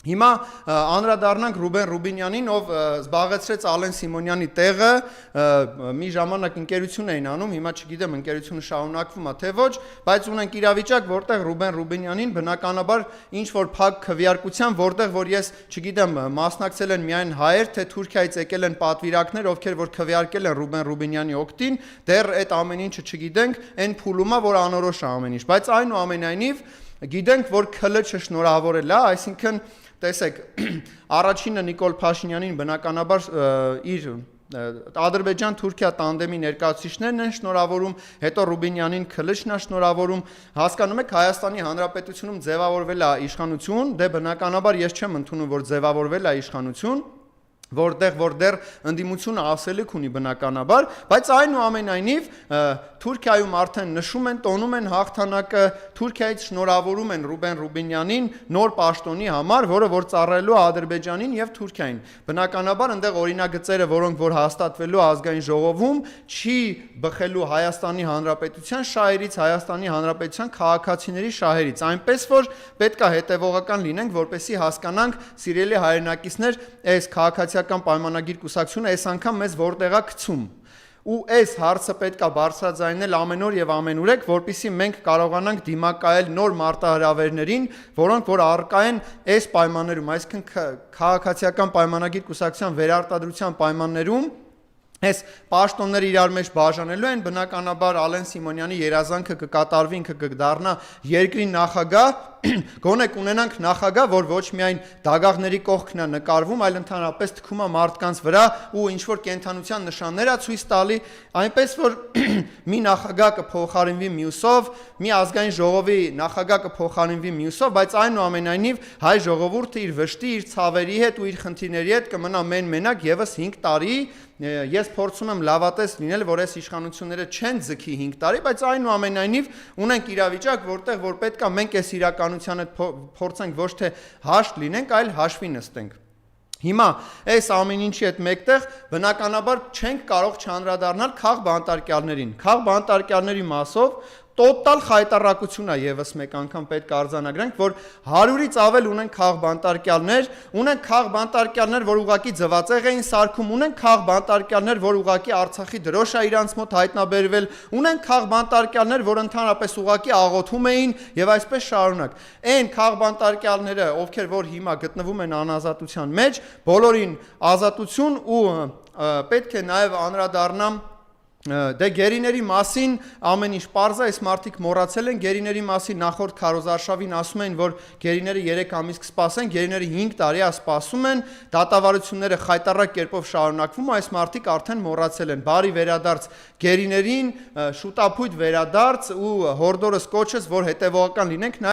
Հիմա անդրադառնանք Ռուբեն Ռուբինյանին, ով զբաղեցրեց Ալեն Սիմոնյանի տեղը, մի ժամանակ ընկերություն էին անում, հիմա չգիտեմ ընկերությունը շարունակվում է թե ոչ, բայց ունենք իրավիճակ, որտեղ Ռուբեն Ռուբինյանին բնականաբար ինչ որ փակ քվեարկության, որտեղ որ ես չգիտեմ մասնակցել են միայն հայեր, թե Թուրքիայից եկել են պատվիրակներ, ովքեր որ քվեարկել են Ռուբեն Ռուբինյանի օգտին, դեռ այդ ամեն ինչը չգիտենք, այն փուլում է, որ անորոշ է ամեն ինչ, բայց այնուամենայնիվ գիտենք, որ ՔԼՉ շնորհավորել է, այսինքն տեսեք, առաջինը Նիկոլ Փաշինյանին բնականաբար իր Ադրբեջան-Թուրքիա տանդեմի ներկայացուցիչներն են շնորհավորում, հետո Ռուբինյանին ՔԼՉ-ն է շնորհավորում, հասկանում եք Հայաստանի Հանրապետությունում ձևավորվել է իշխանություն, դե բնականաբար ես չեմ ընդունում, որ ձևավորվել է իշխանություն, որտեղ որ դեռ ընդդիմությունը ասելիք ունի բնականաբար, բայց այնուամենայնիվ Թուրքիայում արդեն նշում են, տոնում են հաղթանակը, Թուրքիայից շնորհավորում են Ռուբեն Ռուբինյանին նոր պաշտոնի համար, որը որ ծառայելու է Ադրբեջանին եւ Թուրքիային։ Բնականաբար այնտեղ օրինագծերը, որոնք որ հաստատվելու ազգային ժողովում, չի բխելու Հայաստանի Հանրապետության շահերից, Հայաստանի Հանրապետության քաղաքացիների շահերից, այնպես որ պետք է հետևողական լինենք, որպեսզի հասկանանք, սիրելի հայրենակիցներ, այս քաղաքացիական պայմանագիր կուսակցությունը այս անգամ մեզ որտեղ է գցում։ Ու այս հարցը պետք է բարձրաձայնել ամեն օր եւ ամենուրեք, որpիսի մենք կարողանանք դիմակայել նոր մարտահրավերներին, որոնք որ առկա են այս պայմաններում, այսինքն քաղաքացիական պայմանագիր կուսակցության վերարտադրության պայմաններում, այս պաշտոնները իրար մեջ բաժանելու են, բնականաբար Ալեն Սիմոնյանի երազանքը կկատարվի, ինքը կդառնա երկրի նախագահ, գոնե կունենանք նախագահ, որ ոչ միայն դագաղների կողքն է նկարվում, այլ ընդհանրապես թքում է մարդկանց վրա ու ինչ որ կենթանության նշաններ է ցույց տալի, այնպես որ մի նախագահ կփոխարինվի մյուսով, մի ազգային ժողովի նախագահ կփոխարինվի մյուսով, բայց այնուամենայնիվ հայ ժողովուրդը իր վշտի, իր ցավերի հետ ու իր խնդիրների հետ կմնա մենակ եւս 5 տարի։ Ես փորձում եմ լավատես լինել, որ այս իշխանությունները չեն ձգի 5 տարի, բայց այնուամենայնիվ ունենք իրավիճակ, որտեղ որ պետք է մենք այս իրականության հետ փորձենք ոչ թե հաշտ լինենք, այլ հաշվի նստենք։ Հիմա այս ամեն ինչի հետ մեկտեղ բնականաբար չենք կարող չանդրադառնալ քաղբանտարկյալներին։ Քաղբանտարկյալների մասով տոտալ խայտառակություն է եւս մեկ անգամ պետք է արձանագրենք, որ 100-ից ավել ունեն քաղբանտարկյալներ, ունեն քաղբանտարկյալներ, որ ուղակի ձվածեղ էին սարքում, ունեն քաղբանտարկյալներ, որ ուղակի Արցախի դրոշ է իրանց մոտ հայտնաբերվել, ունեն քաղբանտարկյալներ, որ ընդհանրապես ուղակի աղոթում էին եւ այսպես շարունակ։ Այն քաղբանտարկյալները, ովքեր որ հիմա գտնվում են անազատության մեջ, բոլորին ազատություն ու պետք է նաեւ անդրադառնամ դե գերիների մասին ամեն ինչ պարզ է, այս մարդիկ մոռացել են գերիների մասին, նախորդ քարոզարշավին ասում էին, որ գերիները 3 ամիս կսպասեն, գերիները 5 տարի է սպասում են, դատավարությունները խայտառակ կերպով շարունակվում, այս մարդիկ արդեն մոռացել են։ Բարի վերադարձ գերիներին, շուտապույտ վերադարձ ու հորդորս կոչս, որ հետևողական լինենք